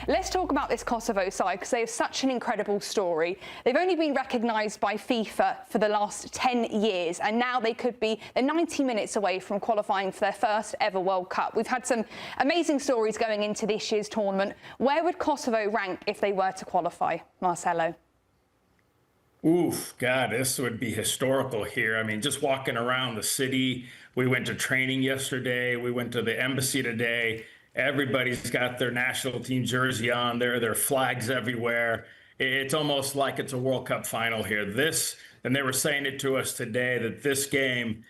let's talk about this Kosovo side, because they have such an incredible story. They've only been recognised by FIFA for the last 10 years, and now they're 90 minutes away from qualifying for their first ever World Cup. We've had some amazing stories going into this year's tournament. Where would Kosovo rank if they were to qualify, Marcelo? Oof, God, this would be historical here. I mean, just walking around the city, we went to training yesterday, we went to the embassy today. Everybody's got their national team jersey on there, their flags everywhere. It's almost like it's a World Cup final here. And they were saying it to us today, that this game,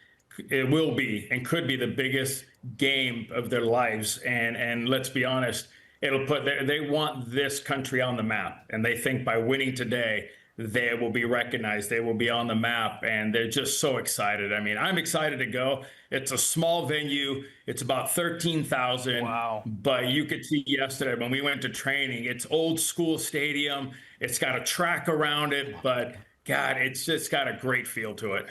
it will be and could be the biggest game of their lives. And let's be honest, they want this country on the map. And they think by winning today, they will be recognized, they will be on the map, and they're just so excited. I mean, I'm excited to go. It's a small venue. It's about 13,000. Wow. But you could see yesterday when we went to training, it's old school stadium. It's got a track around it, but God, it's just got a great feel to it.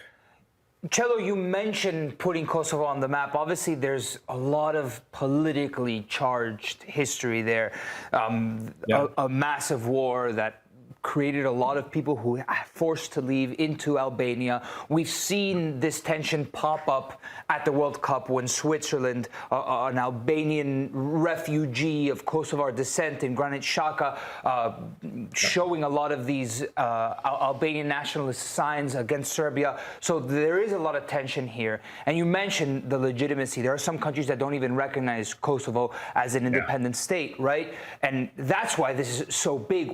Cello, you mentioned putting Kosovo on the map. Obviously, there's a lot of politically charged history there. A massive war that created a lot of people who are forced to leave into Albania. We've seen this tension pop up at the World Cup when Switzerland, an Albanian refugee of Kosovar descent in Granit Xhaka, showing a lot of these Albanian nationalist signs against Serbia. So there is a lot of tension here. And you mentioned the legitimacy. There are some countries that don't even recognize Kosovo as an independent state, right? And that's why this is so big.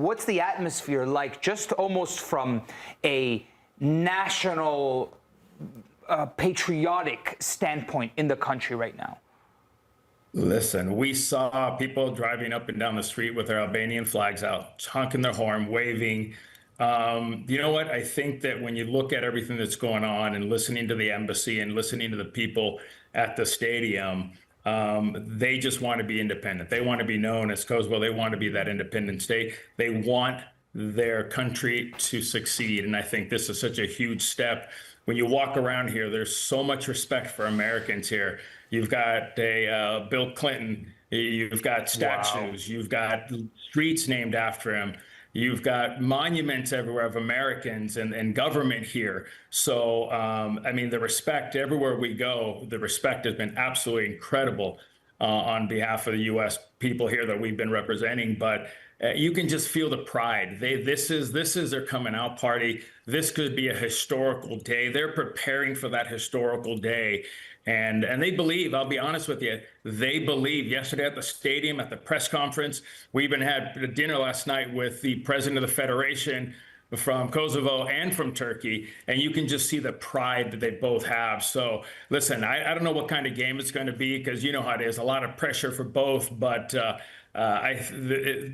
What's the atmosphere like, just almost from a national patriotic standpoint in the country right now? Listen, we saw people driving up and down the street with their Albanian flags out, honking their horn, waving. You know what? I think that when you look at everything that's going on and listening to the embassy and listening to the people at the stadium, they just want to be independent. They want to be known as Kosovo. They want to be that independent state. They want their country to succeed. And I think this is such a huge step. When you walk around here, there's so much respect for Americans here. You've got Bill Clinton, you've got statues, you've got streets named after him. You've got monuments everywhere of Americans and government here. So, I mean, the respect everywhere we go, the respect has been absolutely incredible on behalf of the U.S. people here that we've been representing. But you can just feel the pride. This is their coming out party. This could be a historical day. They're preparing for that historical day. And they believe, I'll be honest with you, they believe. Yesterday at the stadium, at the press conference, we even had a dinner last night with the president of the federation from Kosovo and from Turkey, and you can just see the pride that they both have. So listen, I don't know what kind of game it's going to be, because you know how it is, a lot of pressure for both, but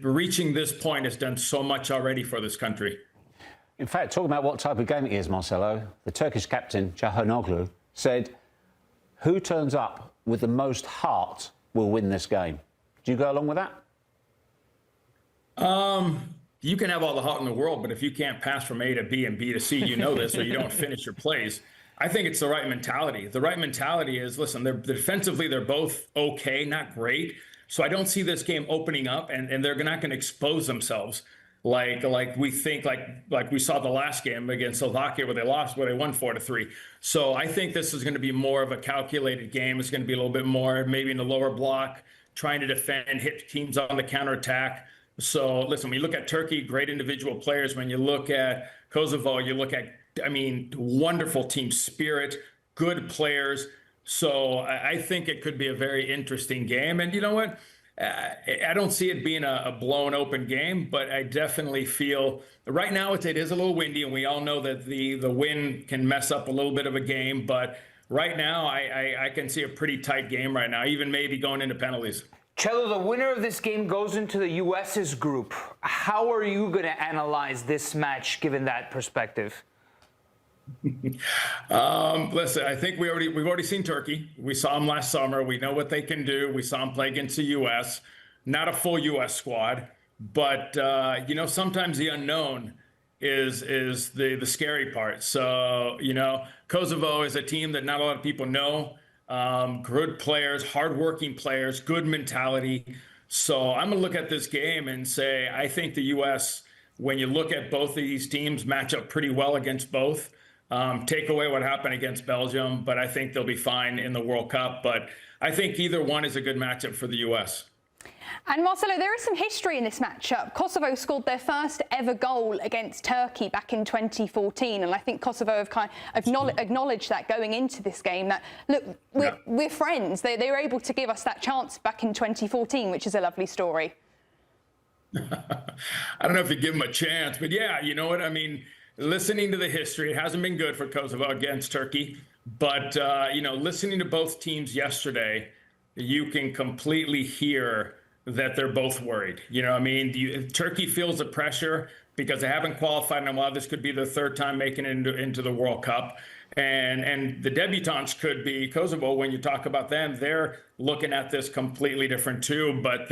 reaching this point has done so much already for this country. In fact, talking about what type of game it is, Marcelo, the Turkish captain, Çalhanoğlu, said, "Who turns up with the most heart will win this game." Do you go along with that? You can have all the heart in the world, but if you can't pass from A to B and B to C, you know this, or you don't finish your plays. I think it's the right mentality. The right mentality is, listen, defensively, they're both okay, not great. So I don't see this game opening up, and they're not going to expose themselves like we think, like we saw the last game against Slovakia where they lost, where they won 4-3. So I think this is going to be more of a calculated game. It's going to be a little bit more maybe in the lower block, trying to defend, hit teams on the counterattack. So listen, when you look at Turkey, great individual players. When you look at Kosovo, you look at, I mean, wonderful team spirit, good players. So I think it could be a very interesting game. And you know what? I don't see it being a blown open game, but I definitely feel right now it is a little windy, and we all know that the wind can mess up a little bit of a game. But right now, I can see a pretty tight game right now, even maybe going into penalties. Cello, the winner of this game goes into the U.S.'s group. How are you going to analyze this match, given that perspective? Listen, I think we've already seen Turkey. We saw them last summer. We know what they can do. We saw them play against the U.S. Not a full U.S. squad, but you know, sometimes the unknown is the scary part. So you know, Kosovo is a team that not a lot of people know. Good players, hardworking players, good mentality. So I'm going to look at this game and say, I think the U.S., when you look at both of these teams, match up pretty well against both. Take away what happened against Belgium, but I think they'll be fine in the World Cup. But I think either one is a good matchup for the U.S. And Marcelo, there is some history in this matchup. Kosovo scored their first ever goal against Turkey back in 2014, and I think Kosovo have kind of acknowledged that going into this game, that, look, we're friends. They were able to give us that chance back in 2014, which is a lovely story. I don't know if you give them a chance, but yeah, you know what? I mean, listening to the history, it hasn't been good for Kosovo against Turkey, but, you know, listening to both teams yesterday, you can completely hear that they're both worried. You know, I mean, Turkey feels the pressure because they haven't qualified in a while. This could be their third time making it into the World Cup. And the debutantes could be Kosovo. When you talk about them, they're looking at this completely different too. But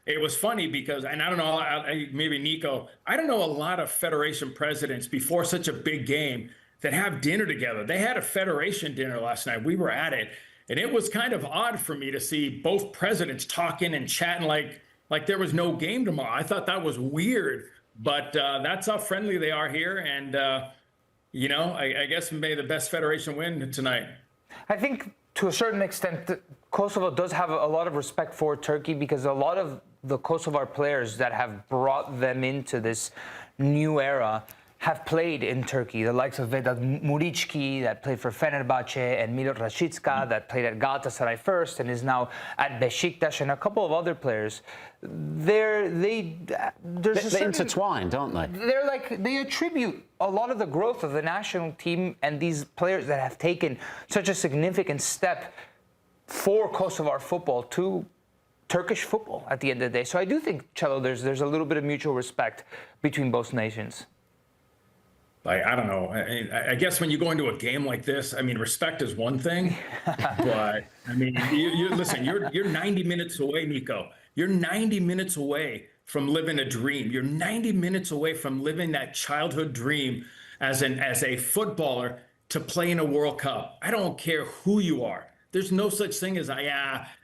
it was funny because, and I don't know, maybe Nico, I don't know a lot of federation presidents before such a big game that have dinner together. They had a federation dinner last night. We were at it. And it was kind of odd for me to see both presidents talking and chatting like there was no game tomorrow. I thought that was weird, but that's how friendly they are here. And, you know, I guess may the best federation win tonight. I think to a certain extent, Kosovo does have a lot of respect for Turkey because a lot of the Kosovar players that have brought them into this new era have played in Turkey. The likes of Vedat Muriçki, that played for Fenerbahce, and Milot Rashica, that played at Galatasaray first and is now at Beşiktaş, and a couple of other players. They're intertwined, aren't they? They attribute a lot of the growth of the national team and these players that have taken such a significant step for Kosovar football to Turkish football at the end of the day. So I do think, Cello, there's a little bit of mutual respect between both nations. I don't know. I guess when you go into a game like this, I mean, respect is one thing, but I mean, listen, you're 90 minutes away, Nico. You're 90 minutes away from living a dream. You're 90 minutes away from living that childhood dream as a footballer to play in a World Cup. I don't care who you are. There's no such thing as,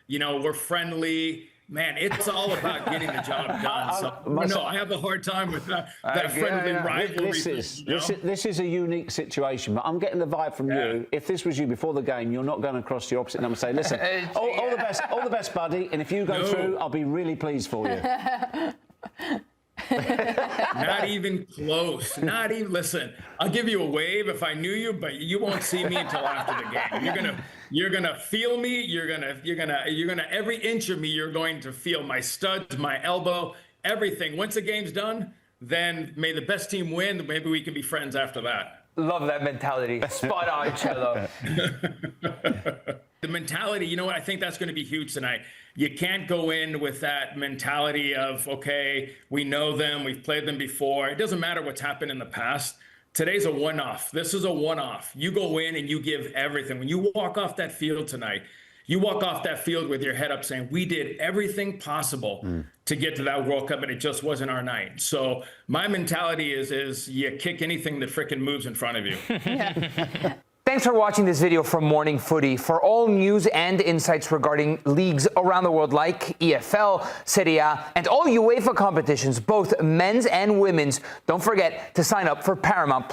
you know, we're friendly. Man, it's all about getting the job done. So, no, I have a hard time with that friendly rivalry. This is a unique situation, but I'm getting the vibe from you. If this was you before the game, you're not going across the opposite number and say, listen, all the best, buddy, and if you go through, I'll be really pleased for you. Not even close. Not even. Listen, I'll give you a wave if I knew you, but you won't see me until after the game. You're gonna feel me. You're gonna every inch of me. You're going to feel my studs, my elbow, everything. Once the game's done, then may the best team win. Maybe we can be friends after that. Love that mentality. Spot on, Cello. The mentality, you know what? I think that's going to be huge tonight. You can't go in with that mentality of, okay, we know them, we've played them before. It doesn't matter what's happened in the past. Today's a one-off. This is a one-off. You go in and you give everything. When you walk off that field tonight, you walk off that field with your head up saying, we did everything possible to get to that World Cup, and it just wasn't our night. So my mentality is you kick anything that frickin' moves in front of you. Thanks for watching this video from Morning Footy. For all news and insights regarding leagues around the world like EFL, Serie, and all UEFA competitions, both men's and women's, don't forget to sign up for Paramount+.